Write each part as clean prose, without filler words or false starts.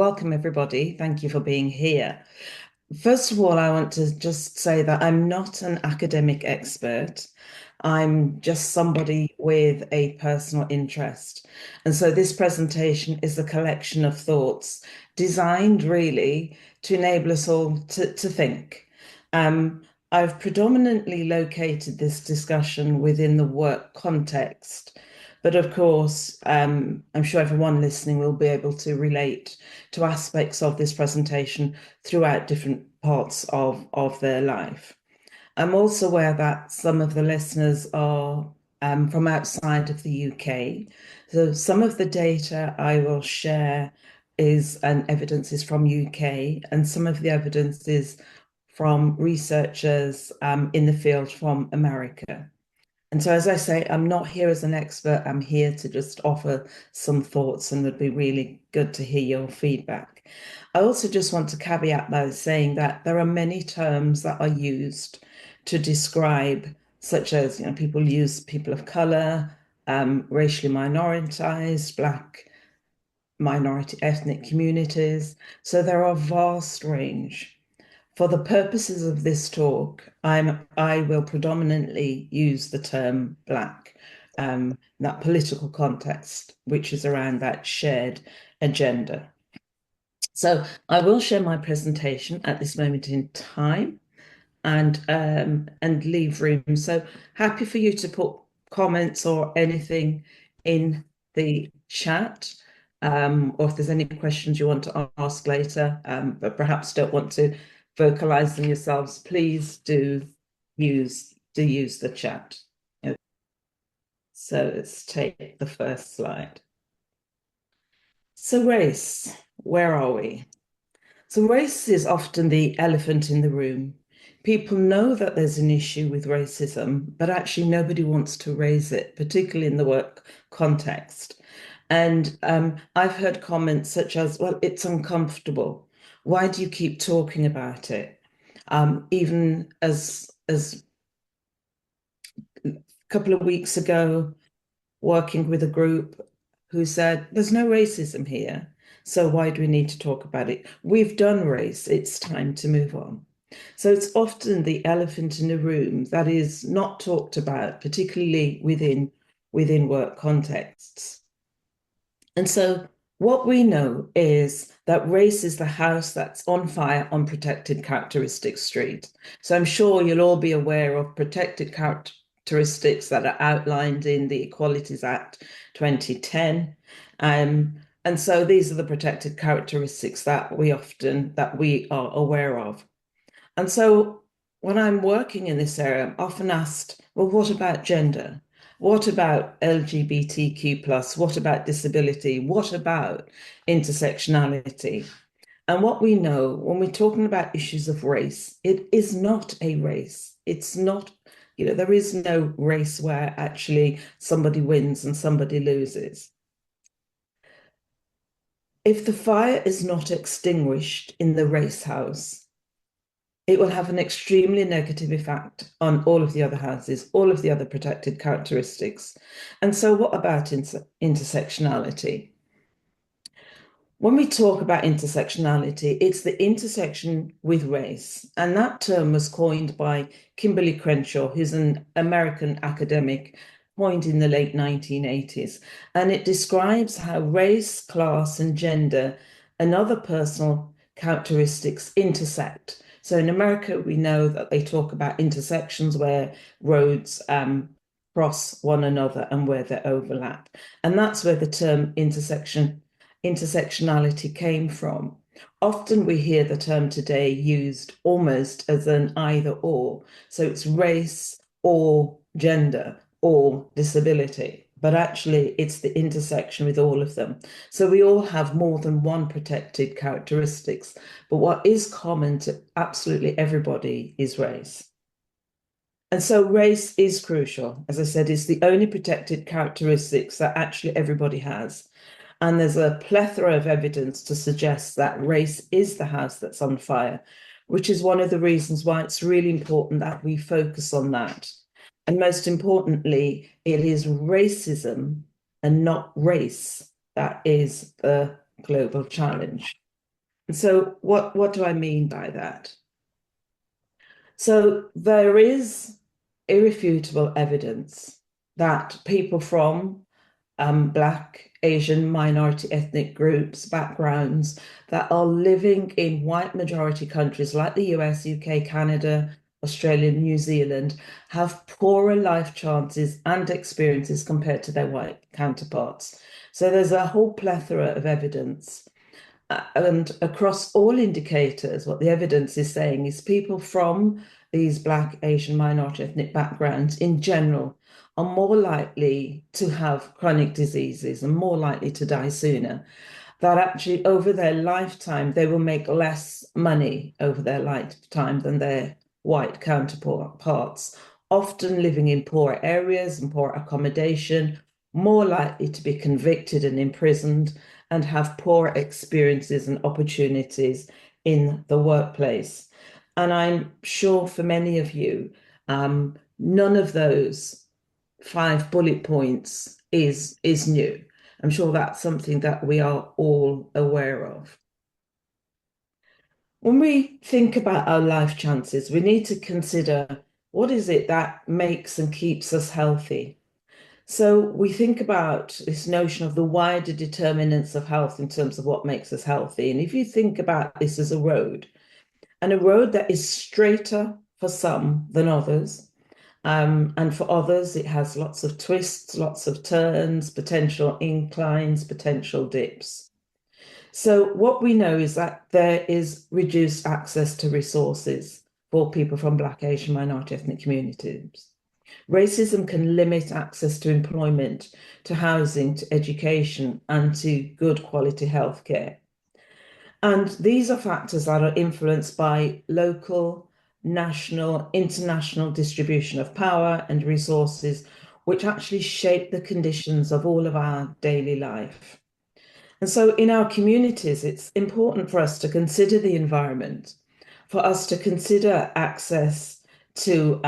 welcome everybody. Thank you for being here. First of all, I want to just say that I'm not an academic expert. I'm just somebody with a personal interest. And so this presentation is a collection of thoughts designed really to enable us all to think. Um, I've predominantly located this discussion within the work context. But of course, I'm sure everyone listening will be able to relate to aspects of this presentation throughout different parts of their life. I'm also aware that some of the listeners are from outside of the UK. So some of the data I will share is and evidence is from UK, and some of the evidence is from researchers in the field from America. And so, as I say, I'm not here as an expert. I'm here to just offer some thoughts and would be really good to hear your feedback. I also just want to caveat by saying that there are many terms that are used to describe, such as, people use people of color, racially minoritized, Black minority ethnic communities. So there are a vast range. For the purposes of this talk, I will predominantly use the term Black, that political context, which is around that shared agenda. So I will share my presentation at this moment in time and leave room. So happy for you to put comments or anything in the chat. Or if there's any questions you want to ask later, but perhaps don't want to vocalize them yourselves, please do use the chat. Okay. So let's take the first slide. So race, where are we? So race is often the elephant in the room. People know that there's an issue with racism, but actually nobody wants to raise it, particularly in the work context. And I've heard comments such as, well, it's uncomfortable. Why do you keep talking about it? Even as a couple of weeks ago, working with a group who said, there's no racism here. So why do we need to talk about it? We've done race. It's time to move on. So it's often the elephant in the room that is not talked about, particularly within work contexts. And so what we know is that race is the house that's on fire on Protected Characteristics Street. So I'm sure you'll all be aware of protected characteristics that are outlined in the Equalities Act 2010. And so these are the protected characteristics that we are aware of. And so when I'm working in this area, I'm often asked, well, what about gender? What about LGBTQ plus? What about disability? What about intersectionality? And what we know when we're talking about issues of race, it is not a race. It's not, there is no race where actually somebody wins and somebody loses. If the fire is not extinguished in the race house, it will have an extremely negative effect on all of the other houses, all of the other protected characteristics. And so what about intersectionality? When we talk about intersectionality, it's the intersection with race. And that term was coined by Kimberly Crenshaw, who's an American academic, coined in the late 1980s. And it describes how race, class, and gender and other personal characteristics intersect. So in America, we know that they talk about intersections where roads cross one another and where they overlap. And that's where the term intersectionality came from. Often we hear the term today used almost as an either or. So it's race or gender or disability, but actually it's the intersection with all of them. So we all have more than one protected characteristics, but what is common to absolutely everybody is race. And so race is crucial. As I said, it's the only protected characteristics that actually everybody has. And there's a plethora of evidence to suggest that race is the house that's on fire, which is one of the reasons why it's really important that we focus on that. And most importantly, it is racism and not race that is the global challenge. And so what do I mean by that? So there is irrefutable evidence that people from Black, Asian, minority ethnic groups, backgrounds that are living in white majority countries like the US, UK, Canada, Australia, New Zealand have poorer life chances and experiences compared to their white counterparts. So there's a whole plethora of evidence. And across all indicators, what the evidence is saying is people from these Black, Asian, minority ethnic backgrounds in general are more likely to have chronic diseases and more likely to die sooner. That actually, over their lifetime, they will make less money over their lifetime than their white counterparts, often living in poor areas and poor accommodation, more likely to be convicted and imprisoned and have poor experiences and opportunities in the workplace. And I'm sure for many of you, none of those 5 bullet points is new. I'm sure that's something that we are all aware of. When we think about our life chances, we need to consider what is it that makes and keeps us healthy. So we think about this notion of the wider determinants of health in terms of what makes us healthy. And if you think about this as a road, and a road that is straighter for some than others, and for others, it has lots of twists, lots of turns, potential inclines, potential dips. So what we know is that there is reduced access to resources for people from Black, Asian, minority ethnic communities. Racism can limit access to employment, to housing, to education, and to good quality healthcare. And these are factors that are influenced by local, national, international distribution of power and resources, which actually shape the conditions of all of our daily life. And so in our communities, it's important for us to consider the environment, for us to consider access to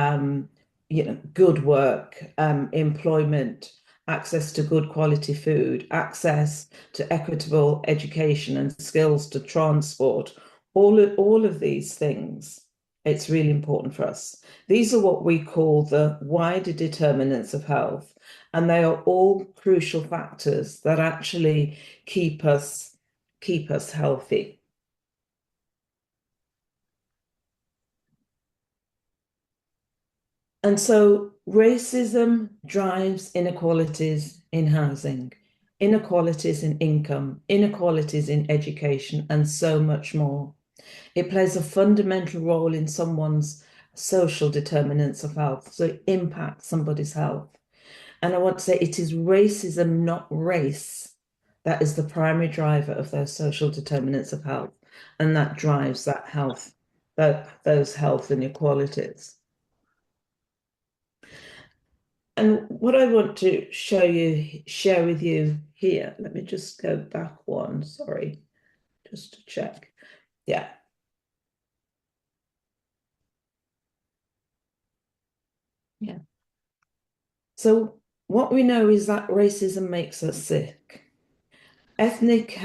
good work, employment, access to good quality food, access to equitable education and skills to transport, all of these things. It's really important for us. These are what we call the wider determinants of health, and they are all crucial factors that actually keep us healthy. And so racism drives inequalities in housing, inequalities in income, inequalities in education, and so much more. It plays a fundamental role in someone's social determinants of health, so it impacts somebody's health. And I want to say it is racism, not race, that is the primary driver of those social determinants of health, and that drives that health, those health inequalities. And what I want to share with you here, let me just go back one, sorry, just to check. Yeah. Yeah. So what we know is that racism makes us sick. Ethnic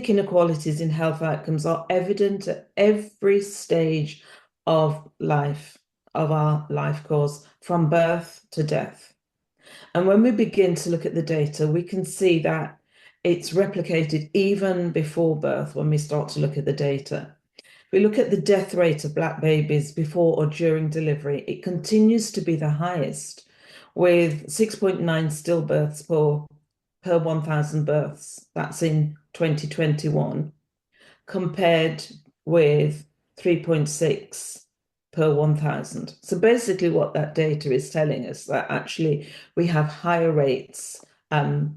inequalities in health outcomes are evident at every stage of life, of our life course, from birth to death. And when we begin to look at the data, we can see that it's replicated even before birth when we start to look at the data. If we look at the death rate of Black babies before or during delivery, it continues to be the highest, with 6.9 stillbirths per 1,000 births. That's in 2021, compared with 3.6 per 1,000. So basically what that data is telling us that actually we have higher rates,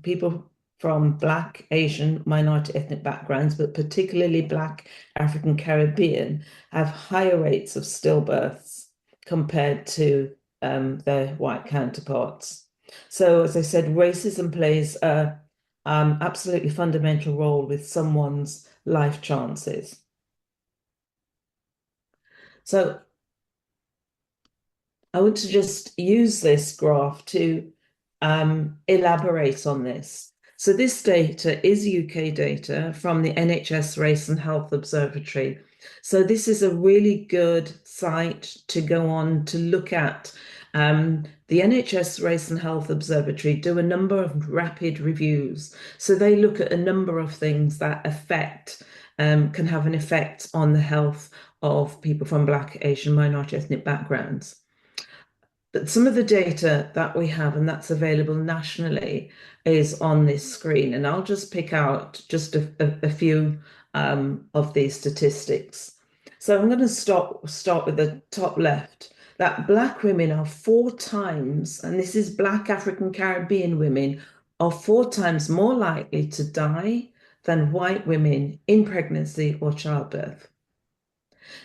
people from Black, Asian, minority ethnic backgrounds, but particularly Black, African, Caribbean, have higher rates of stillbirths compared to their white counterparts. So as I said, racism plays a absolutely fundamental role with someone's life chances. So I want to just use this graph to elaborate on this. So this data is UK data from the NHS Race and Health Observatory. So this is a really good site to go on to look at. The NHS Race and Health Observatory do a number of rapid reviews. So they look at a number of things that can have an effect on the health of people from Black, Asian, minority ethnic backgrounds. But some of the data that we have and that's available nationally is on this screen. And I'll just pick out just a few of these statistics. So I'm going to start with the top left, that Black women are 4 times, and this is Black African Caribbean women, are 4 times more likely to die than white women in pregnancy or childbirth.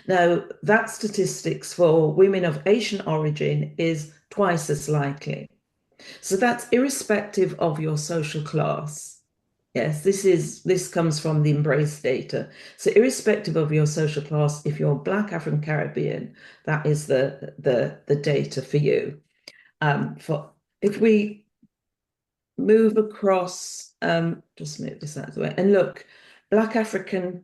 Now, that statistics for women of Asian origin is twice as likely. So that's irrespective of your social class. Yes, this comes from the Embrace data. So irrespective of your social class, if you're Black African Caribbean, that is the data for you. For if we move across, just move this out of the way, and look, Black African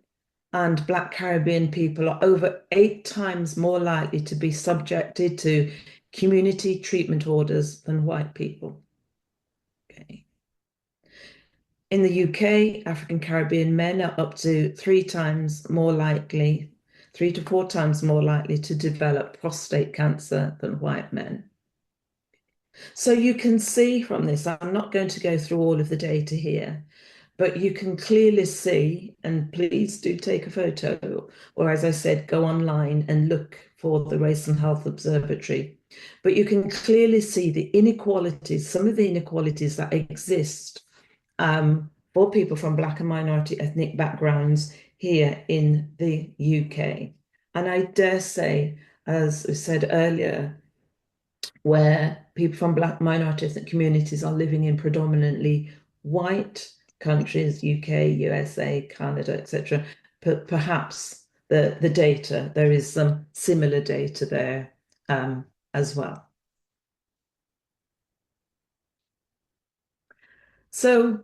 and Black Caribbean people are over 8 times more likely to be subjected to community treatment orders than white people. Okay. In the UK, African Caribbean men are up to 3 times more likely, 3 to 4 times more likely to develop prostate cancer than white men. So you can see from this, I'm not going to go through all of the data here, but you can clearly see, and please do take a photo, or as I said, go online and look for the Race and Health Observatory. But you can clearly see the inequalities, some of the inequalities that exist for people from Black and minority ethnic backgrounds here in the UK. And I dare say, as we said earlier, where people from Black minority ethnic communities are living in predominantly white countries, UK, USA, Canada, etc. Perhaps the data, there is some similar data there as well. So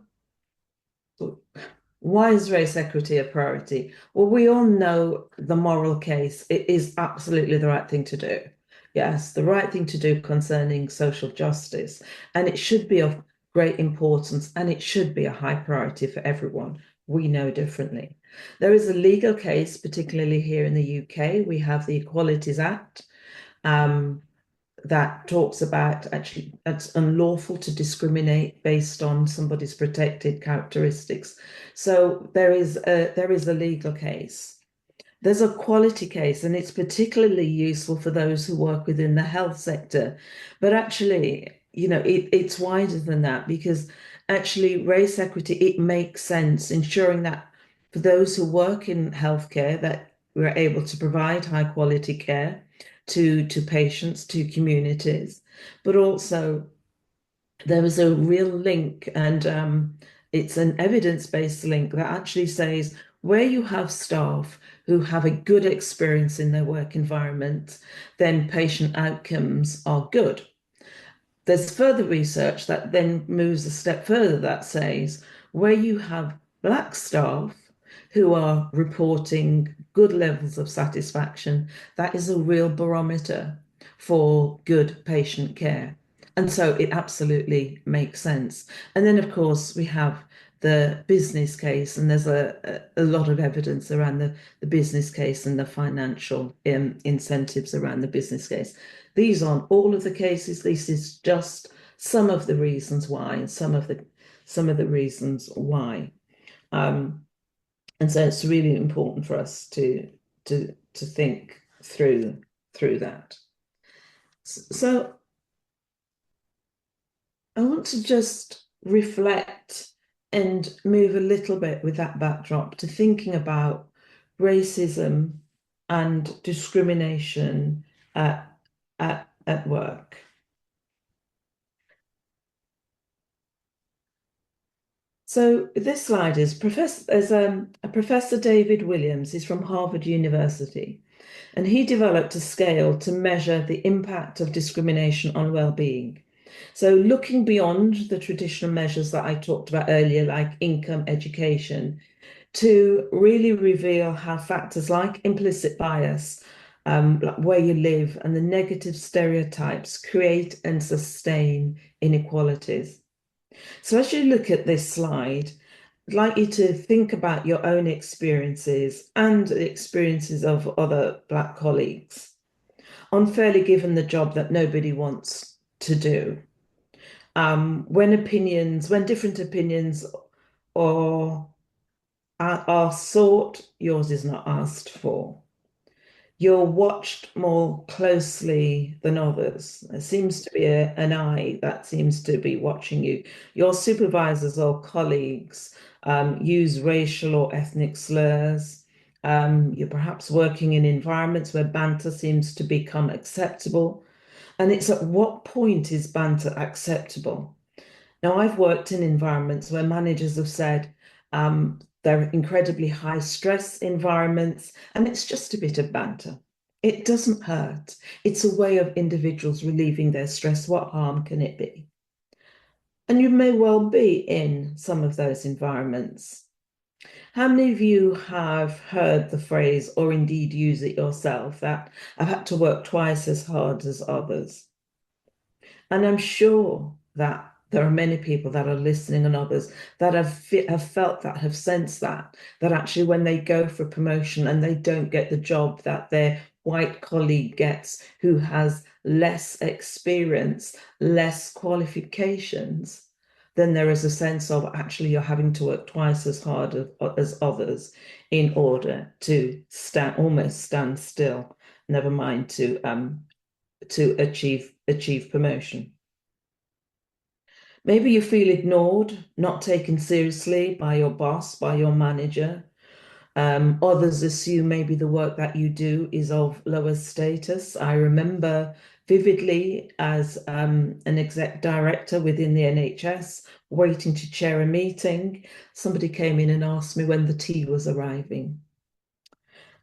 why is race equity a priority? Well, we all know the moral case. It is absolutely the right thing to do. Yes, the right thing to do concerning social justice. And it should be of great importance and it should be a high priority for everyone. We know differently. There is a legal case, particularly here in the UK. We have the Equalities Act. That talks about actually it's unlawful to discriminate based on somebody's protected characteristics. So there is a legal case. There's a quality case, and it's particularly useful for those who work within the health sector. But actually, it's wider than that because actually race equity, it makes sense ensuring that for those who work in healthcare that we're able to provide high quality care to patients, to communities, but also there is a real link, and it's an evidence-based link that actually says where you have staff who have a good experience in their work environment, then patient outcomes are good. There's further research that then moves a step further that says where you have Black staff who are reporting good levels of satisfaction, that is a real barometer for good patient care. And so it absolutely makes sense. And then, of course, we have the business case, and there's a lot of evidence around the business case and the financial incentives around the business case. These aren't all of the cases. This is just some of the reasons why, and some of the reasons why. And so it's really important for us to think through that. So I want to just reflect and move a little bit with that backdrop to thinking about racism and discrimination at work. So this slide is Professor David Williams. He's from Harvard University, and he developed a scale to measure the impact of discrimination on well-being. So looking beyond the traditional measures that I talked about earlier, like income, education, to really reveal how factors like implicit bias, like where you live, and the negative stereotypes create and sustain inequalities. So as you look at this slide, I'd like you to think about your own experiences and the experiences of other Black colleagues, unfairly given the job that nobody wants to do. When different opinions or are sought, yours is not asked for. You're watched more closely than others. There seems to be an eye that seems to be watching you. Your supervisors or colleagues use racial or ethnic slurs. You're perhaps working in environments where banter seems to become acceptable. And it's at what point is banter acceptable? Now, I've worked in environments where managers have said they're incredibly high stress environments, and it's just a bit of banter. It doesn't hurt. It's a way of individuals relieving their stress. What harm can it be? And you may well be in some of those environments. How many of you have heard the phrase, or indeed use it yourself, that I've had to work twice as hard as others? And I'm sure that there are many people that are listening and others that have felt that, have sensed that actually when they go for promotion and they don't get the job that their white colleague gets who has less experience, less qualifications, then there is a sense of actually you're having to work twice as hard as others in order to almost stand still, never mind to achieve promotion. Maybe you feel ignored, not taken seriously by your boss, by your manager. Others assume maybe the work that you do is of lower status. I remember vividly as an exec director within the NHS, waiting to chair a meeting, somebody came in and asked me when the tea was arriving.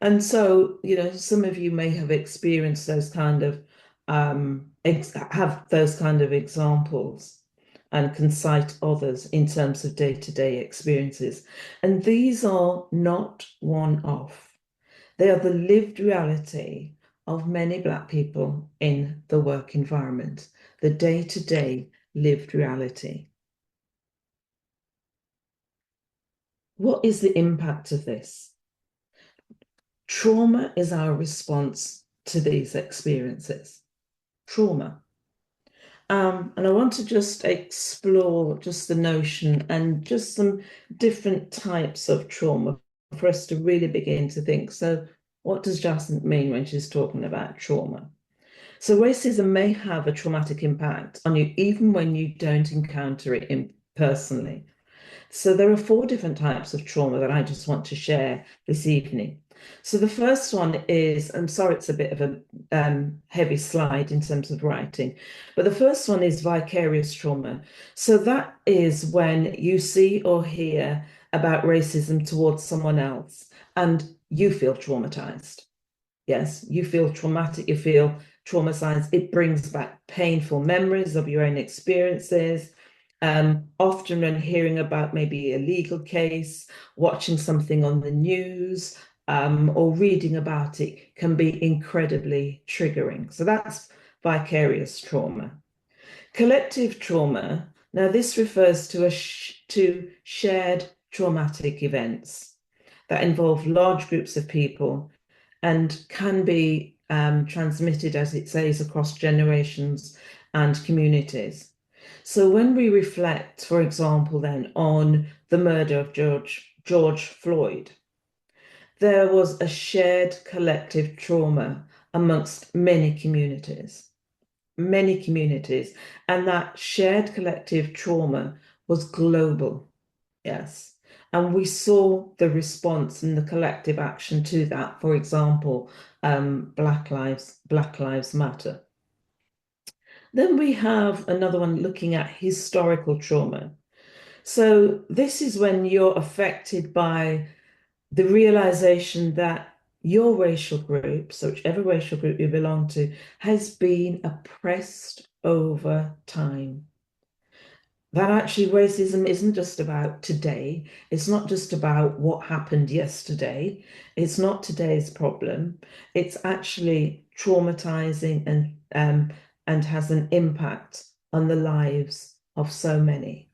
And so, some of you may have experienced those kind of have those kind of examples and can cite others in terms of day-to-day experiences. And these are not one-off. They are the lived reality of many Black people in the work environment, the day-to-day lived reality. What is the impact of this? Trauma is our response to these experiences. Trauma. And I want to just explore just the notion and just some different types of trauma for us to really begin to think. So, what does Jacinth mean when she's talking about trauma? So, racism may have a traumatic impact on you even when you don't encounter it personally. So there are four different types of trauma that I just want to share this evening. So the first one is, I'm sorry, it's a bit of a heavy slide in terms of writing, but the first one is vicarious trauma. So that is when you see or hear about racism towards someone else and you feel traumatized. Yes, you feel traumatic, you feel traumatized. It brings back painful memories of your own experiences. Often when hearing about maybe a legal case, watching something on the news, or reading about it can be incredibly triggering. So that's vicarious trauma. Collective trauma, now this refers to shared traumatic events that involve large groups of people and can be transmitted, as it says, across generations and communities. So when we reflect, for example, then on the murder of George Floyd, there was a shared collective trauma amongst many communities, and that shared collective trauma was global. Yes. And we saw the response and the collective action to that. For example, Black Lives Matter. Then we have another one looking at historical trauma. So this is when you're affected by the realization that your racial group, so whichever racial group you belong to, has been oppressed over time. That actually racism isn't just about today. It's not just about what happened yesterday. It's not today's problem. It's actually traumatizing and has an impact on the lives of so many.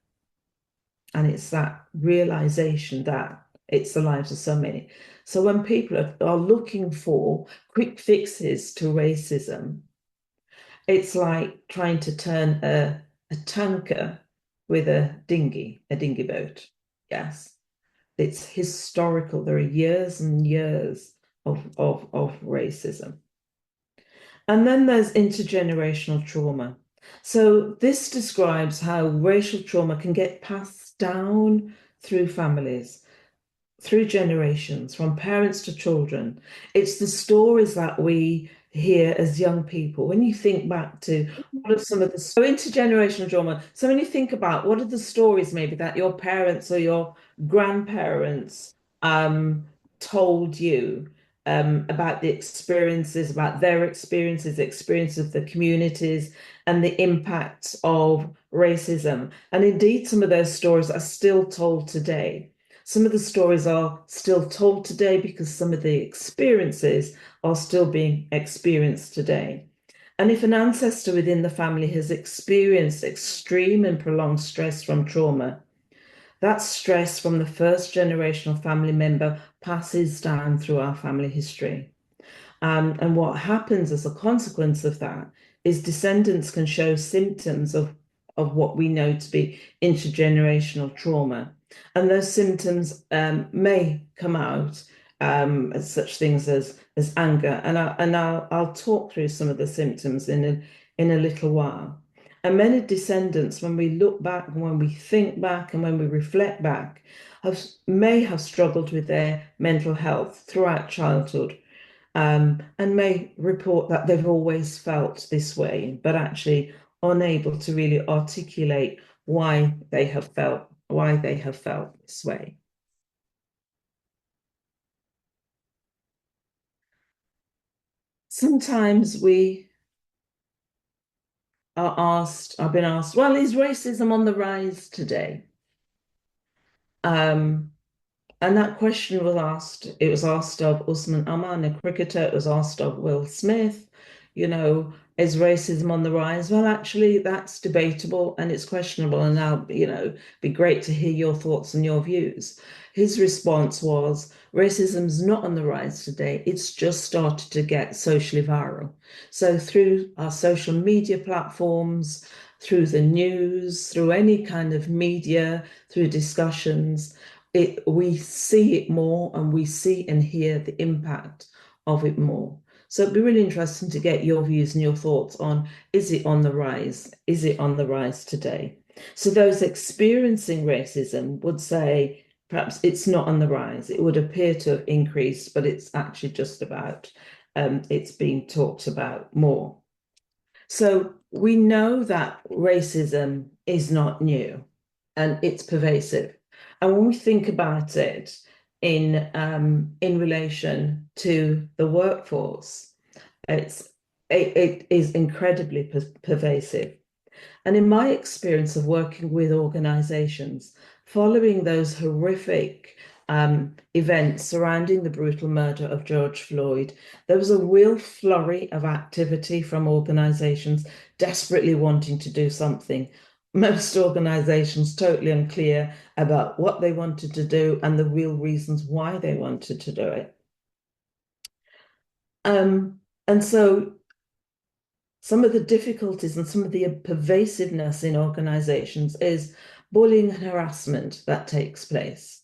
And it's that realization that it's the lives of so many. So when people are looking for quick fixes to racism, it's like trying to turn a tanker with a dinghy boat. Yes. It's historical. There are years and years of racism. And then there's intergenerational trauma. So this describes how racial trauma can get passed down through families, through generations, from parents to children. It's the stories that we hear as young people. When you think back to what are some of the so intergenerational trauma, so when you think about what are the stories maybe that your parents or your grandparents told you about the experiences, about their experiences, experience of the communities, and the impacts of racism. And indeed, some of those stories are still told today. Some of the stories are still told today because some of the experiences are still being experienced today. And if an ancestor within the family has experienced extreme and prolonged stress from trauma, that stress from the first generational family member passes down through our family history. And what happens as a consequence of that is descendants can show symptoms of what we know to be intergenerational trauma. And those symptoms may come out as such things as anger. And I'll talk through some of the symptoms in a little while. And many descendants, when we look back, and when we think back, and when we reflect back, may have struggled with their mental health throughout childhood, and may report that they've always felt this way, but actually unable to really articulate why they have felt this way. Sometimes we I've been asked, well, is racism on the rise today? Um, And that question was asked, it was asked of Usman Aman, a cricketer, it was asked of Will Smith, is racism on the rise? Well, actually, that's debatable and it's questionable. And now, be great to hear your thoughts and your views. His response was, racism's not on the rise today. It's just started to get socially viral. So through our social media platforms, through the news, through any kind of media, through discussions, we see it more and we see and hear the impact of it more. So it'd be really interesting to get your views and your thoughts on, is it on the rise? Is it on the rise today? So those experiencing racism would say perhaps it's not on the rise. It would appear to have increased, but it's actually just about it's being talked about more. So we know that racism is not new and it's pervasive. And when we think about it in relation to the workforce, it is incredibly pervasive. And in my experience of working with organizations, following those horrific events surrounding the brutal murder of George Floyd, there was a real flurry of activity from organizations desperately wanting to do something. Most organizations totally unclear about what they wanted to do and the real reasons why they wanted to do it. And so some of the difficulties and some of the pervasiveness in organizations is bullying and harassment that takes place.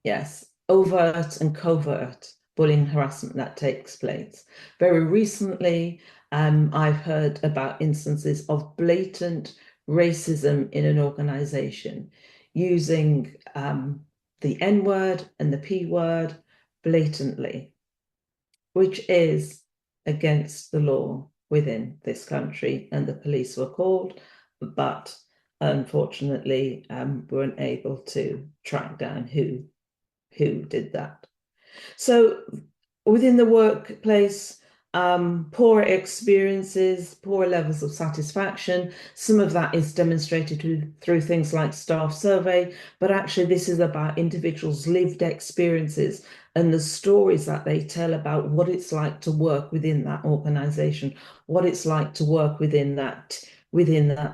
Yes, overt and covert bullying and harassment that takes place. Very recently, I've heard about instances of blatant racism in an organization using the N word and the P word blatantly, which is against the law within this country, and the police were called, but unfortunately weren't able to track down who did that. So within the workplace, poor experiences, poor levels of satisfaction. Some of that is demonstrated through things like staff survey, but actually this is about individuals' lived experiences and the stories that they tell about what it's like to work within that organization, what it's like to work within that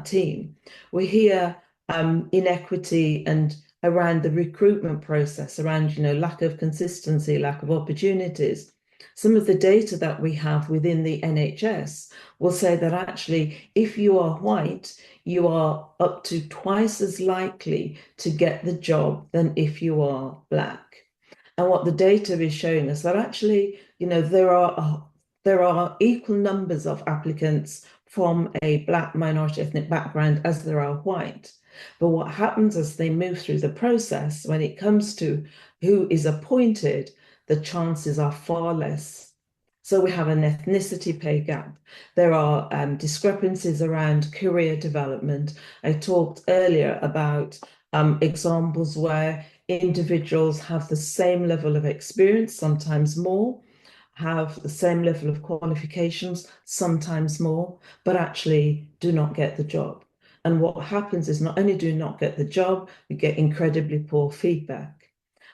team. We hear inequity and around the recruitment process, around, lack of consistency, lack of opportunities. Some of the data that we have within the NHS will say that actually, if you are white, you are up to twice as likely to get the job than if you are black. And what the data is showing us that actually, there are equal numbers of applicants from a black minority ethnic background as there are white. But what happens as they move through the process, when it comes to who is appointed, the chances are far less. So we have an ethnicity pay gap. There are discrepancies around career development. I talked earlier about examples where individuals have the same level of experience, sometimes more, have the same level of qualifications, sometimes more, but actually do not get the job. And what happens is not only do you not get the job, you get incredibly poor feedback.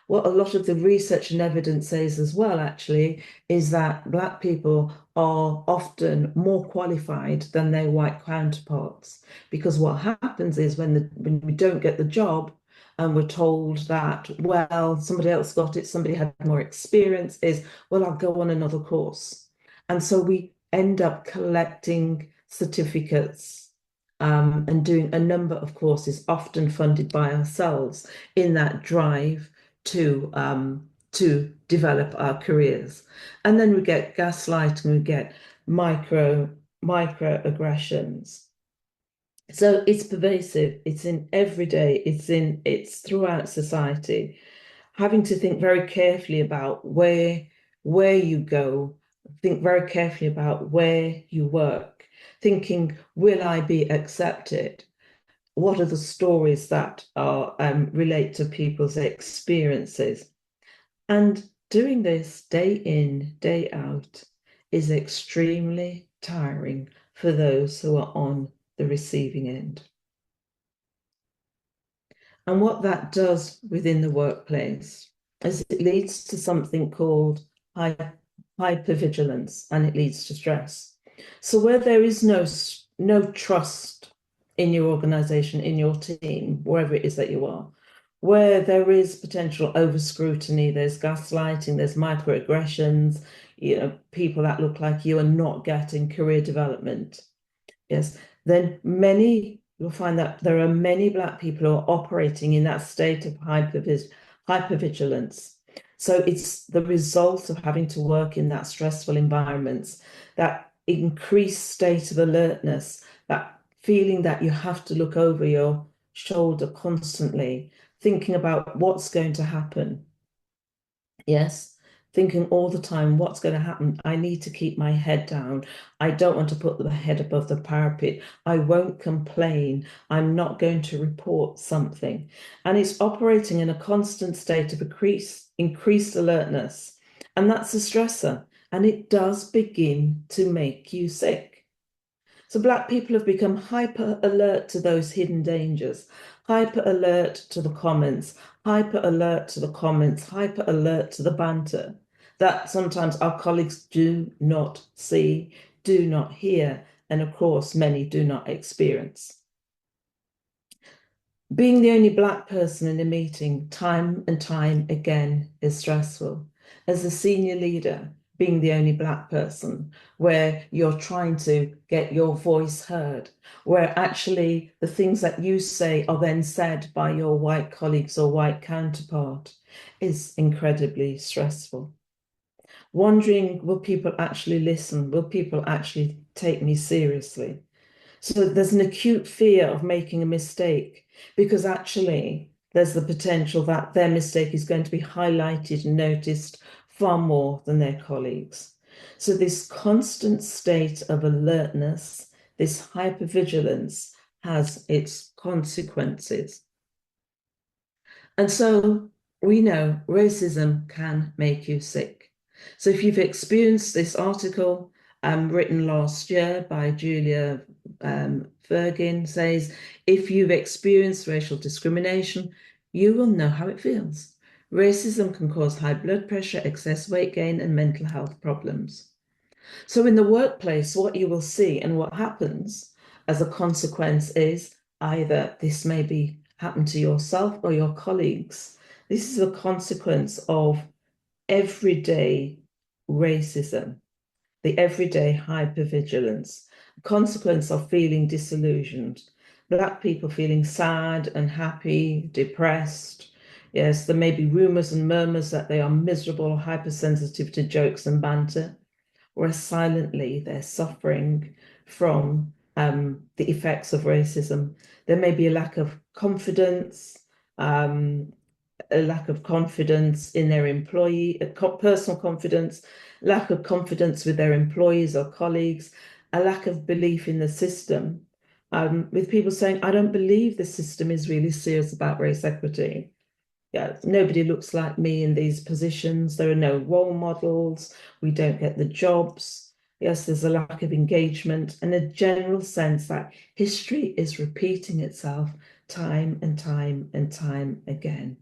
What a lot of the research and evidence says as well, actually, is that Black people are often more qualified than their white counterparts. Because what happens is when we don't get the job and we're told that, well, somebody else got it, somebody had more experience, is, well, I'll go on another course. And so we end up collecting certificates and doing a number of courses, often funded by ourselves, in that drive to develop our careers. And then we get gaslighting, we get microaggressions. So it's pervasive, it's in every day, it's throughout society. Having to think very carefully about where you go, think very carefully about where you work, thinking, will I be accepted? What are the stories that are relate to people's experiences? And doing this day in, day out is extremely tiring for those who are on the receiving end. And what that does within the workplace is it leads to something called hypervigilance, and it leads to stress. So where there is no trust in your organization, in your team, wherever it is that you are, where there is potential over scrutiny, there's gaslighting, there's microaggressions, people that look like you are not getting career development. Yes, then you'll find that there are many Black people who are operating in that state of hypervigilance. So it's the result of having to work in that stressful environments, that increased state of alertness, that feeling that you have to look over your shoulder constantly, thinking about what's going to happen. Yes, thinking all the time, what's going to happen? I need to keep my head down. I don't want to put the head above the parapet. I won't complain. I'm not going to report something. And it's operating in a constant state of increased alertness. And that's a stressor. And it does begin to make you sick. So Black people have become hyper alert to those hidden dangers, hyper alert to the comments, hyper alert to the comments, hyper alert to the banter that sometimes our colleagues do not see, do not hear, and of course, many do not experience. Being the only Black person in a meeting time and time again is stressful. As a senior leader, being the only Black person, where you're trying to get your voice heard, where actually the things that you say are then said by your white colleagues or white counterpart, is incredibly stressful. Wondering, will people actually listen? Will people actually take me seriously? So there's an acute fear of making a mistake because actually there's the potential that their mistake is going to be highlighted and noticed far more than their colleagues. So this constant state of alertness, this hypervigilance has its consequences. And so we know racism can make you sick. So if you've experienced this article written last year by Julia Fergin says, if you've experienced racial discrimination, you will know how it feels. Racism can cause high blood pressure, excess weight gain, and mental health problems. So in the workplace, what you will see and what happens as a consequence is either this may be happen to yourself or your colleagues. This is a consequence of everyday racism, the everyday hypervigilance, consequence of feeling disillusioned, Black people feeling sad, unhappy, depressed. Yes, there may be rumors and murmurs that they are miserable, hypersensitive to jokes and banter, whereas silently they're suffering from the effects of racism. There may be a lack of confidence, um, a lack of confidence in their employee, personal confidence, lack of confidence with their employees or colleagues, a lack of belief in the system. With people saying, I don't believe the system is really serious about race equity. Yeah, nobody looks like me in these positions. There are no role models. We don't get the jobs. Yes, there's a lack of engagement and a general sense that history is repeating itself time and time and time again.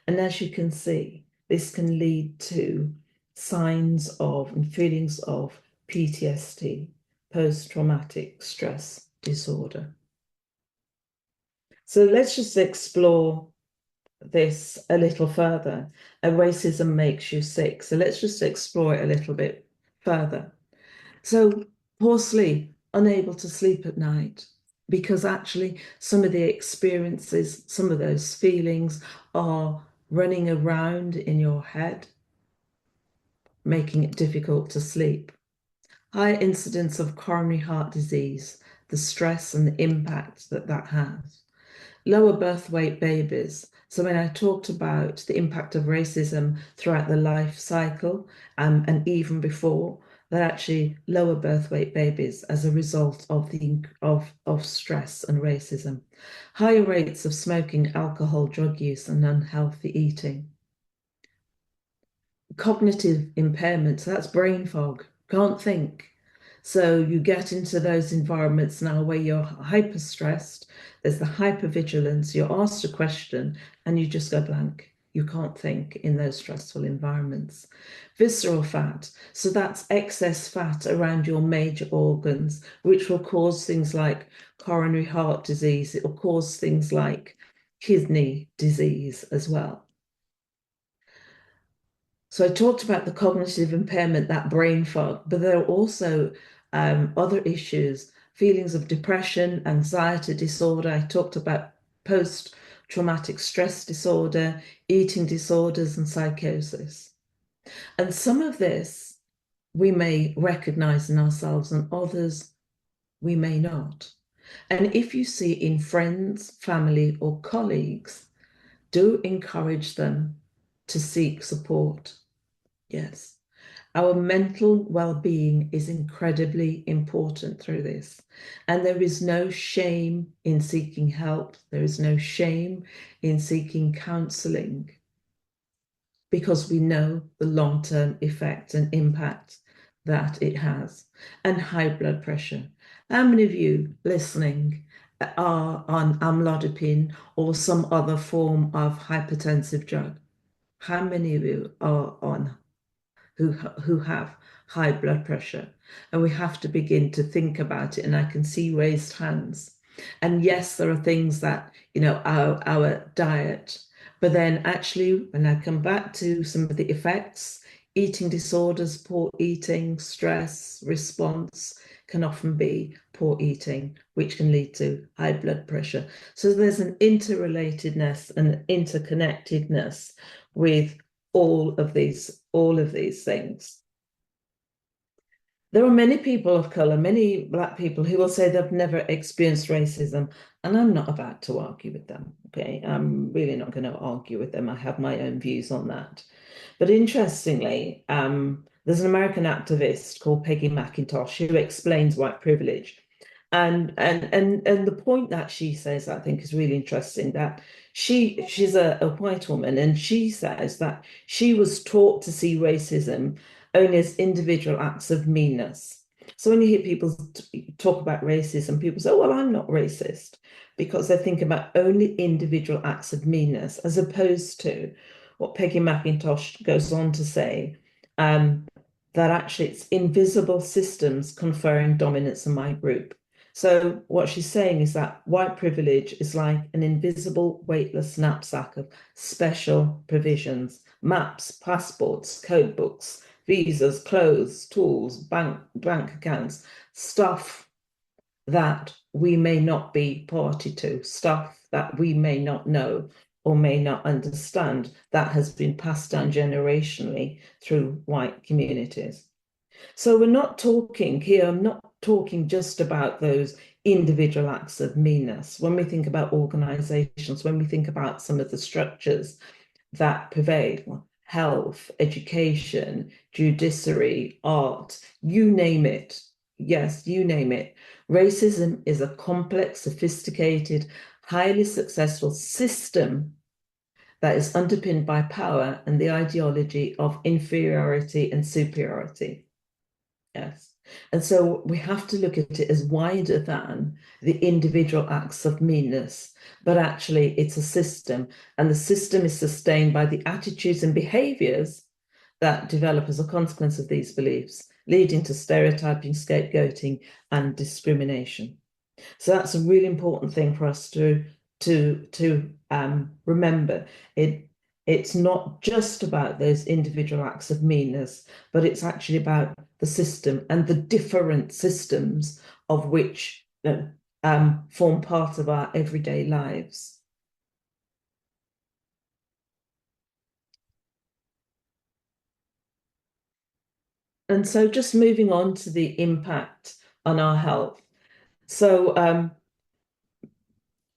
And as you can see, this can lead to signs of and feelings of PTSD, post-traumatic stress disorder. So let's just explore this a little further. And racism makes you sick. So let's just explore it a little bit further. So poor sleep, unable to sleep at night, because actually some of the experiences, some of those feelings are running around in your head, making it difficult to sleep. High incidence of coronary heart disease, the stress and the impact that that has. Lower birth weight babies. So when I talked about the impact of racism throughout the life cycle and even before, that actually lower birth weight babies as a result of the of stress and racism. Higher rates of smoking, alcohol, drug use, and unhealthy eating. Cognitive impairment, so that's brain fog, can't think. So you get into those environments now where you're hyper stressed, there's the hypervigilance, you're asked a question and you just go blank. You can't think in those stressful environments. Visceral fat, so that's excess fat around your major organs, which will cause things like coronary heart disease. It will cause things like kidney disease as well. So I talked about the cognitive impairment, that brain fog, but there are also other issues, feelings of depression, anxiety disorder. I talked about post-traumatic stress disorder, eating disorders, and psychosis. And some of this we may recognize in ourselves, and others we may not. And if you see in friends, family, or colleagues, do encourage them to seek support. Yes. Our mental well-being is incredibly important through this. And there is no shame in seeking help. There is no shame in seeking counseling because we know the long-term effect and impact that it has. And high blood pressure. How many of you listening are on amlodipine or some other form of hypertensive drug? How many of you are on who have high blood pressure? And we have to begin to think about it. And I can see raised hands. And yes, there are things that, our diet, but then actually, when I come back to some of the effects, eating disorders, poor eating, stress response can often be poor eating, which can lead to high blood pressure. So there's an interrelatedness and interconnectedness with all of these things. There are many people of color, many Black people who will say they've never experienced racism, and I'm not about to argue with them. Okay, I'm really not going to argue with them. I have my own views on that. But interestingly, there's an American activist called Peggy McIntosh who explains white privilege. And the point that she says, I think, is really interesting, that she's a white woman, and she says that she was taught to see racism only as individual acts of meanness. So when you hear people talk about racism, people say, oh, well, I'm not racist, because they think about only individual acts of meanness, as opposed to what Peggy McIntosh goes on to say, that actually it's invisible systems conferring dominance on my group. So what she's saying is that white privilege is like an invisible, weightless knapsack of special provisions, maps, passports, code books, visas, clothes, tools, bank accounts, stuff that we may not be party to, stuff that we may not know or may not understand, that has been passed down generationally through white communities. So we're not talking here, I'm not talking just about those individual acts of meanness. When we think about organizations, when we think about some of the structures that prevail, health, education, judiciary, art, you name it. Yes, you name it. Racism is a complex, sophisticated, highly successful system that is underpinned by power and the ideology of inferiority and superiority. Yes. And so we have to look at it as wider than the individual acts of meanness, but actually it's a system, and the system is sustained by the attitudes and behaviors that develop as a consequence of these beliefs, leading to stereotyping, scapegoating, and discrimination. So that's a really important thing for us to remember. It's not just about those individual acts of meanness, but it's actually about the system and the different systems of which form part of our everyday lives. And so just moving on to the impact on our health. So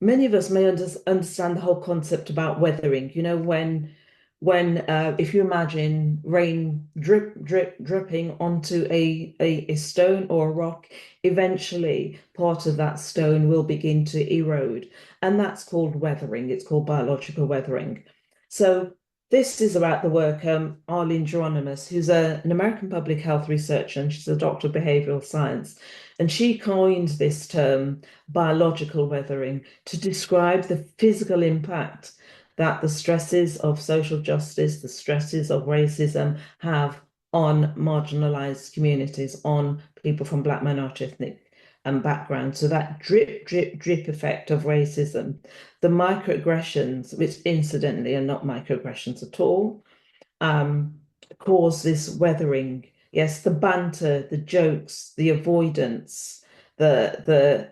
many of us may understand the whole concept about weathering. You know, when if you imagine rain dripping onto a stone or a rock, eventually part of that stone will begin to erode, and that's called weathering. It's called biological weathering. So this is about the work Arlene Geronimus, who's an American public health researcher, and she's a doctor of behavioral science, and she coined this term biological weathering to describe the physical impact that the stresses of social justice, the stresses of racism have on marginalized communities, on people from Black minority ethnic backgrounds. So that drip, drip, drip effect of racism, the microaggressions, which incidentally are not microaggressions at all, cause this weathering. Yes, the banter, the jokes, the avoidance, the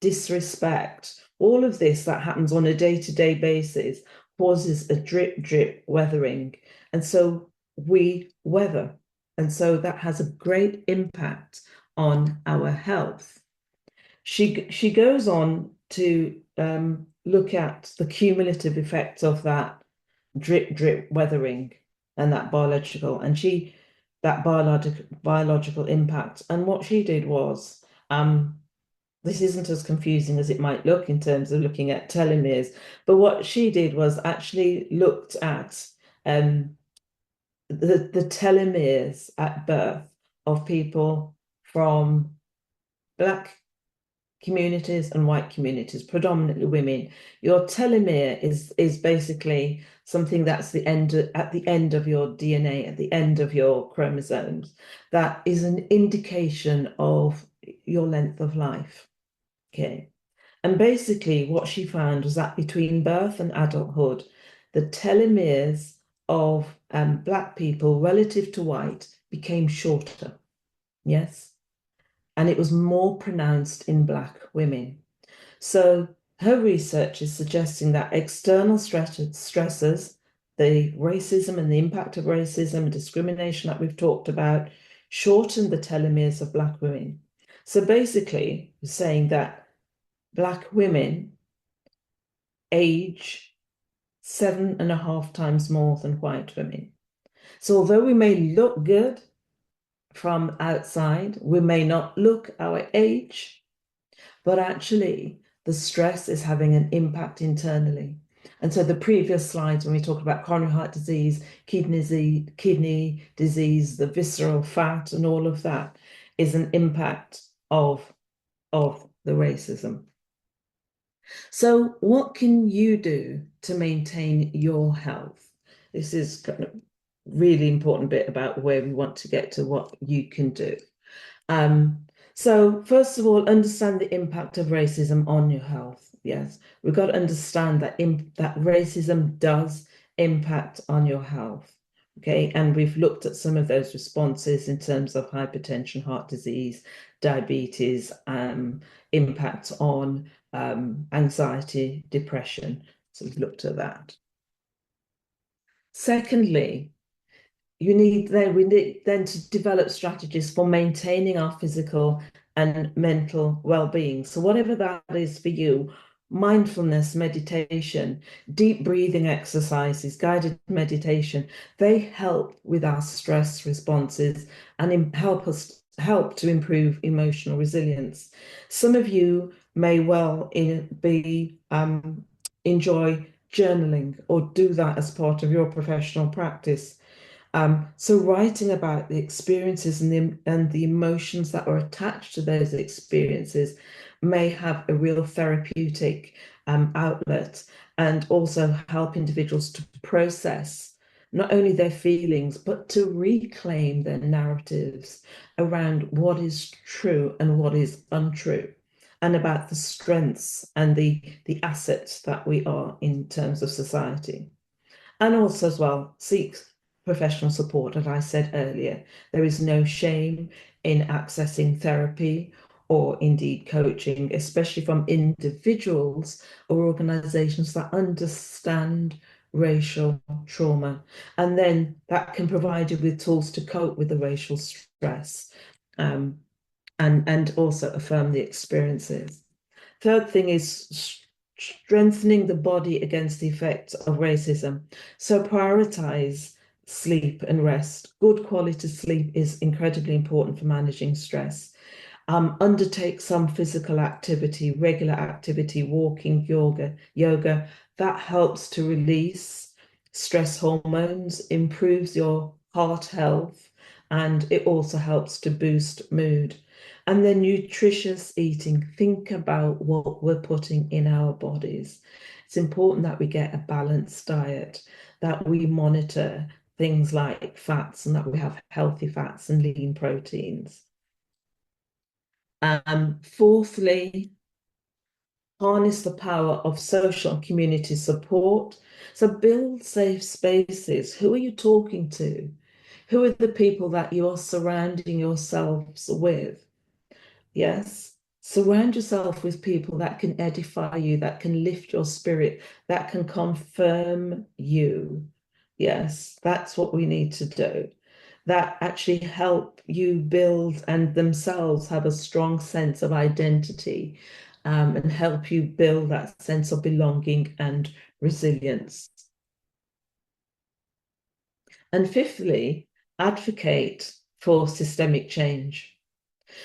disrespect, all of this that happens on a day-to-day basis causes a drip, drip weathering. And so we weather. And so that has a great impact on our health. She goes on to look at the cumulative effects of that drip, drip weathering and that biological impact. And what she did was this isn't as confusing as it might look in terms of looking at telomeres, but what she did was actually looked at the telomeres at birth of people from Black communities and white communities, predominantly women. Your telomere is basically something that's at the end of your DNA, at the end of your chromosomes. That is an indication of your length of life. Okay. And basically, what she found was that between birth and adulthood, the telomeres of Black people relative to white became shorter. Yes. And it was more pronounced in Black women. So her research is suggesting that external stressors, the racism and the impact of racism and discrimination that we've talked about, shorten the telomeres of Black women. So basically, saying that Black women age 7.5 times more than white women. So although we may look good from outside, we may not look our age, but actually the stress is having an impact internally. And so the previous slides, when we talk about coronary heart disease, kidney disease, the visceral fat, and all of that, is an impact of the racism. So what can you do to maintain your health? This is kind of really important bit about where we want to get to what you can do. So first of all, understand the impact of racism on your health. Yes, we've got to understand that that racism does impact on your health. Okay, and we've looked at some of those responses in terms of hypertension, heart disease, diabetes, impact on anxiety, depression. So we've looked at that. Secondly, we need then to develop strategies for maintaining our physical and mental well-being. So whatever that is for you, mindfulness, meditation, deep breathing exercises, guided meditation, they help with our stress responses and help to improve emotional resilience. Some of you may well enjoy journaling or do that as part of your professional practice. So writing about the experiences and the emotions that are attached to those experiences may have a real therapeutic outlet and also help individuals to process not only their feelings, but to reclaim their narratives around what is true and what is untrue, and about the strengths and the assets that we are in terms of society. And also as well, seek professional support. As I said earlier, there is no shame in accessing therapy or indeed coaching, especially from individuals or organizations that understand racial trauma. And then that can provide you with tools to cope with the racial stress, and also affirm the experiences. Third thing is strengthening the body against the effects of racism. So prioritize sleep and rest. Good quality sleep is incredibly important for managing stress. Undertake some physical activity, regular activity, walking, yoga. That helps to release stress hormones, improves your heart health, and it also helps to boost mood. And then nutritious eating. Think about what we're putting in our bodies. It's important that we get a balanced diet, that we monitor things like fats and that we have healthy fats and lean proteins. Fourthly, harness the power of social and community support. So build safe spaces. Who are you talking to? Who are the people that you are surrounding yourselves with? Yes. Surround yourself with people that can edify you, that can lift your spirit, that can confirm you. Yes, that's what we need to do. That actually help you build and themselves have a strong sense of identity, and help you build that sense of belonging and resilience. And fifthly, advocate for systemic change.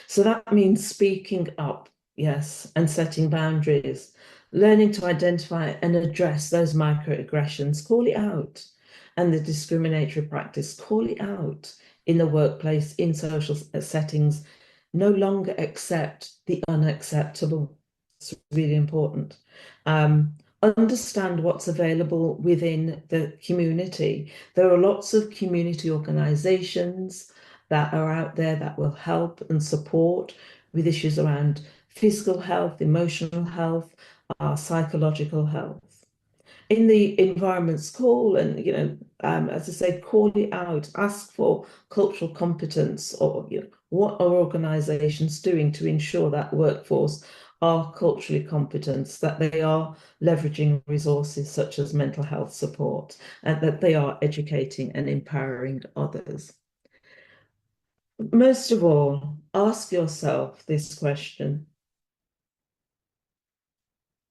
So that means speaking up, yes, and setting boundaries, learning to identify and address those microaggressions, call it out, and the discriminatory practice, call it out in the workplace, in social settings, no longer accept the unacceptable. It's really important. Understand what's available within the community. There are lots of community organizations that are out there that will help and support with issues around physical health, emotional health, psychological health. In the environments, call and, as I say, call it out, ask for cultural competence, or what are organizations doing to ensure that workforce are culturally competent, that they are leveraging resources such as mental health support, and that they are educating and empowering others. Most of all, ask yourself this question: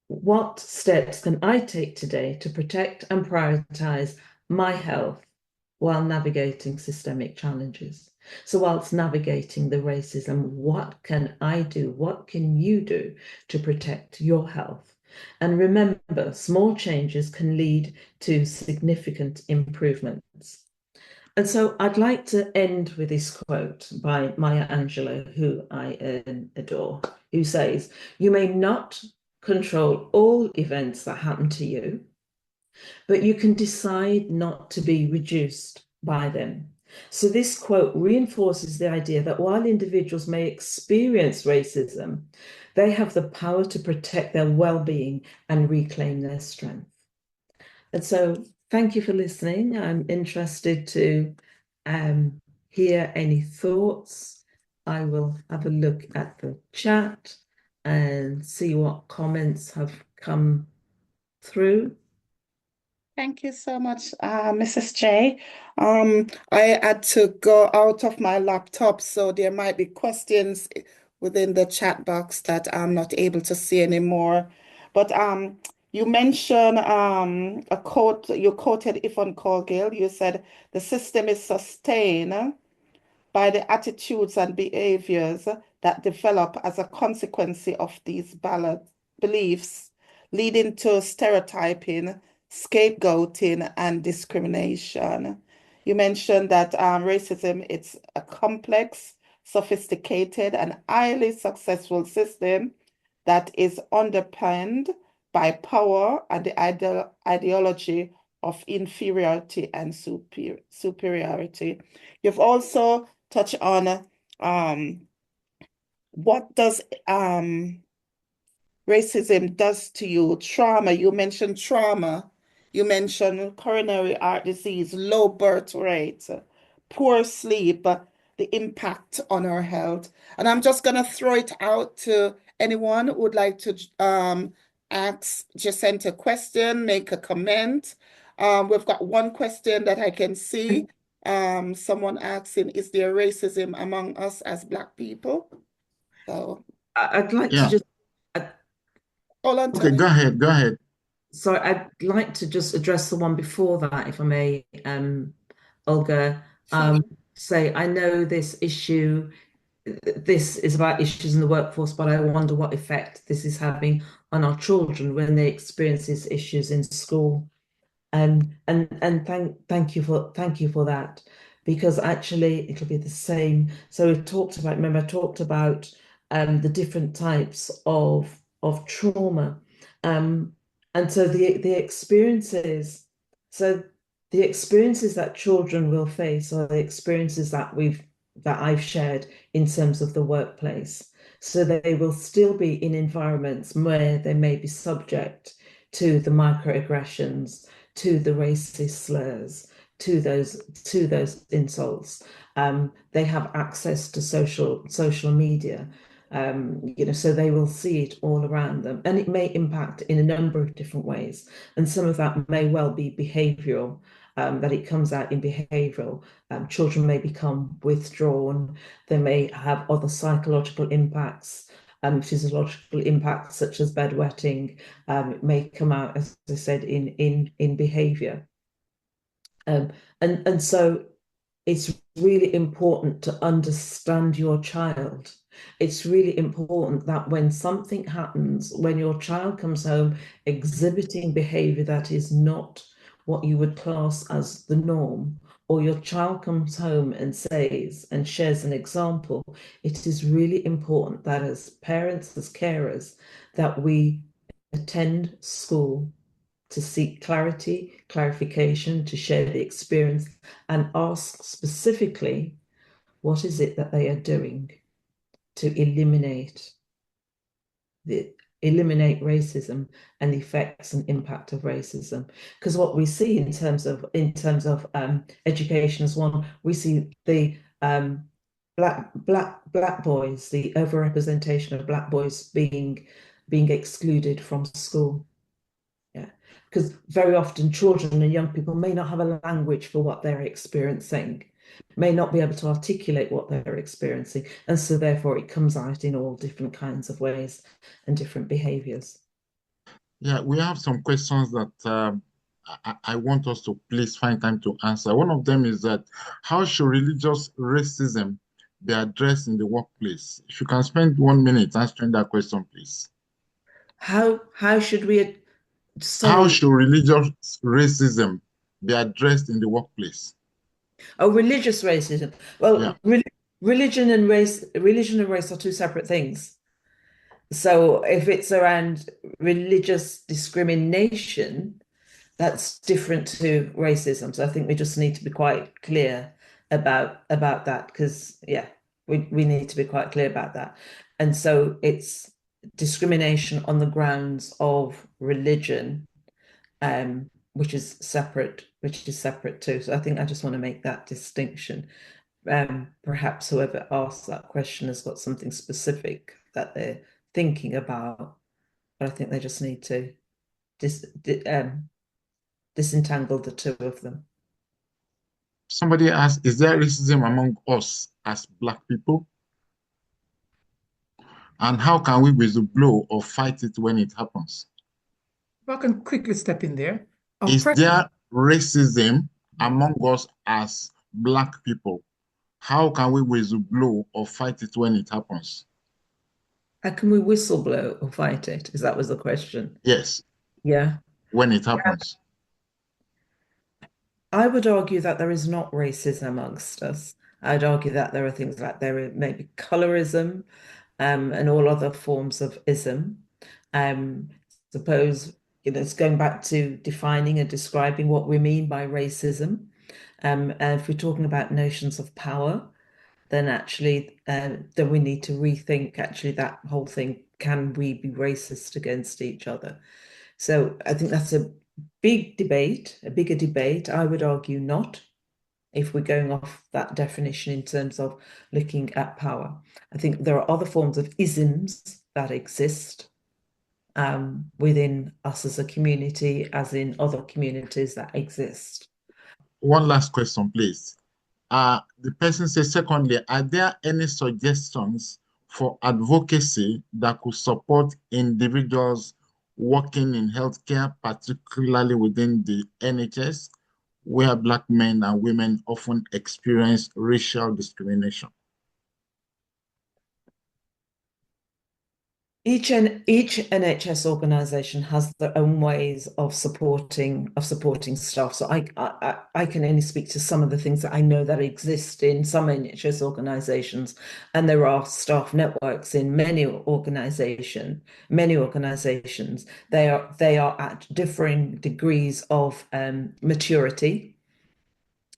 what steps can I take today to protect and prioritize my health while navigating systemic challenges? So whilst navigating the racism, what can I do? What can you do to protect your health? And remember, small changes can lead to significant improvements. And so I'd like to end with this quote by Maya Angelou, who I adore, who says, "You may not control all events that happen to you, but you can decide not to be reduced by them." So this quote reinforces the idea that while individuals may experience racism, they have the power to protect their well-being and reclaim their strength. And so thank you for listening. I'm interested to hear any thoughts. I will have a look at the chat and see what comments have come through. Thank you so much, Mrs. J. I had to go out of my laptop, so there might be questions within the chat box that I'm not able to see anymore. But you mentioned a quote, you quoted Yvonne Colgill. You said the system is sustained by the attitudes and behaviors that develop as a consequence of these beliefs, leading to stereotyping, scapegoating, and discrimination. You mentioned that racism is a complex, sophisticated, and highly successful system that is underpinned by power and the ideology of inferiority and superiority. You've also touch on what does racism does to you. Trauma, you mentioned trauma. You mentioned coronary heart disease, low birth rate, poor sleep, the impact on our health. And I'm just going to throw it out to anyone who would like to ask Jacinta a question, make a comment. We've got one question that I can see. Someone asking, is there racism among us as Black people? So, I'd like to Yeah. just, uh, hold on, Okay, Tony. go ahead. Go ahead. sorry, I'd like to just address the one before that, if I may, Olga. Sure. Say, I know this issue, this is about issues in the workforce, but I wonder what effect this is having on our children when they experience these issues in school. And thank you for that, because actually it'll be the same. So we've talked about, remember, I talked about the different types of trauma. And so so the experiences that children will face are the experiences that I've shared in terms of the workplace. So they will still be in environments where they may be subject to the microaggressions, to the racist slurs, to those insults. They have access to social media, so they will see it all around them, and it may impact in a number of different ways. And some of that may well be behavioural, that it comes out in behavioural. Children may become withdrawn. They may have other psychological impacts. Physiological impacts such as bedwetting, it may come out, as I said, in behaviour. And so it's really important to understand your child. It's really important that when something happens, when your child comes home exhibiting behavior that is not what you would class as the norm, or your child comes home and says and shares an example, it is really important that as parents, as carers, that we attend school to seek clarity, clarification, to share the experience, and ask specifically, what is it that they are doing to eliminate racism and the effects and impact of racism? Because what we see in terms of education as one, we see the black boys, the overrepresentation of black boys being excluded from school. Yeah, because very often children and young people may not have a language for what they're experiencing, may not be able to articulate what they're experiencing, and so therefore it comes out in all different kinds of ways and different behaviors. Yeah, we have some questions that I want us to please find time to answer. One of them is that how should religious racism be addressed in the workplace? If you can spend 1 minute answering that question, please. how should we, How sorry, should religious racism be addressed in the workplace? oh, religious racism. Yeah. Well, religion and race are two separate things. So if it's around religious discrimination, that's different to racism. So I think we just need to be quite clear about that, because yeah, we need to be quite clear about that. And so it's discrimination on the grounds of religion, which is separate too. So I think I just want to make that distinction. Perhaps whoever asked that question has got something specific that they're thinking about, but I think they just need to disentangle the two of them. Somebody asked, is there racism among us as Black people? And how can we whistleblow or fight it when it happens? If I can quickly step in there. Is there racism among us as Black people? How can we whistleblow or fight it when it happens? How can we whistleblow or fight it? Is that was the question? Yes, Yeah. when it happens. I would argue that there is not racism amongst us. I'd argue that there are things like there may be colorism, and all other forms of ism. Suppose, it's going back to defining and describing what we mean by racism. And if we're talking about notions of power, then actually, then we need to rethink actually that whole thing. Can we be racist against each other? So I think that's a bigger debate. I would argue not, if we're going off that definition in terms of looking at power. I think there are other forms of isms that exist within us as a community, as in other communities that exist. One last question, please. The person says, secondly, are there any suggestions for advocacy that could support individuals working in healthcare, particularly within the NHS, where Black men and women often experience racial discrimination? Each NHS organisation has their own ways of supporting staff. So I can only speak to some of the things that I know that exist in some NHS organisations, and there are staff networks in many organisations. They are at differing degrees of maturity.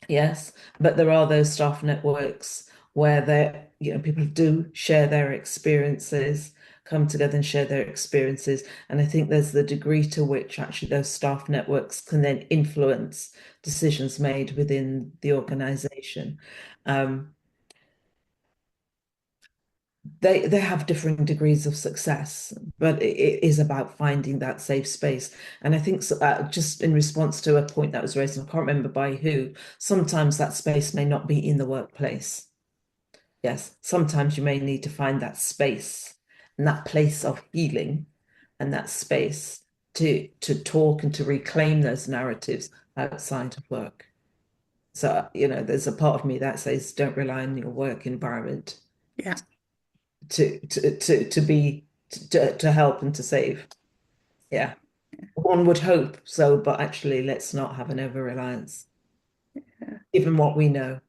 Yes, but there are those staff networks where people do share their experiences, come together and share their experiences. And I think there's the degree to which actually those staff networks can then influence decisions made within the organization. They have different degrees of success, but it is about finding that safe space. And I think just in response to a point that was raised, and I can't remember by who, sometimes that space may not be in the workplace. Yes, sometimes you may need to find that space and that place of healing and that space to talk and to reclaim those narratives outside of work. So, there's a part of me that says don't rely on your work environment. Yeah. To help and to save. Yeah. One would hope so, but actually let's not have an over-reliance, given what we know.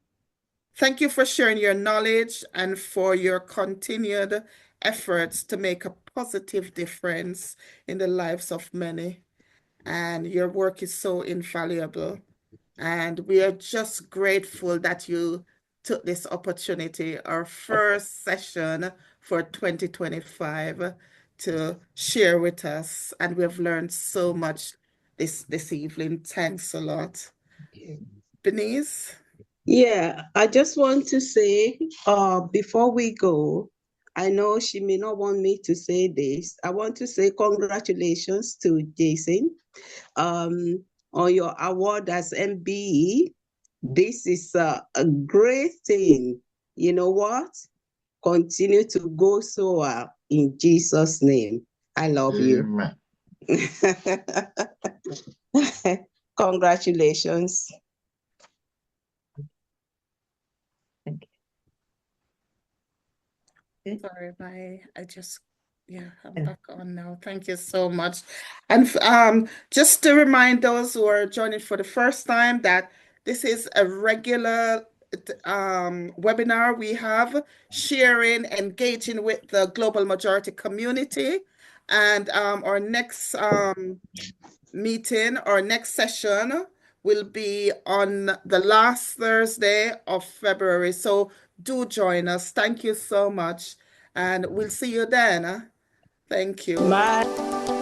Thank you for sharing your knowledge and for your continued efforts to make a positive difference in the lives of many. And your work is so invaluable. And we are just grateful that you took this opportunity, our first session for 2025, to share with us. And we have learned so much this evening. Thanks a lot. Denise? Yeah, I just want to say, before we go, I know she may not want me to say this. I want to say congratulations to Jason on your award as MBE. This is a great thing. You know what? Continue to go so well in Jesus' name. I love you. Congratulations. Thank you. Sorry, I just Yeah, I'm And back on now. Thank you so much. And just to remind those who are joining for the first time that this is a regular webinar we have sharing, engaging with the global majority community. And our next meeting, our next session will be on the last Thursday of February. So do join us. Thank you so much. And we'll see you then. Thank you. Bye.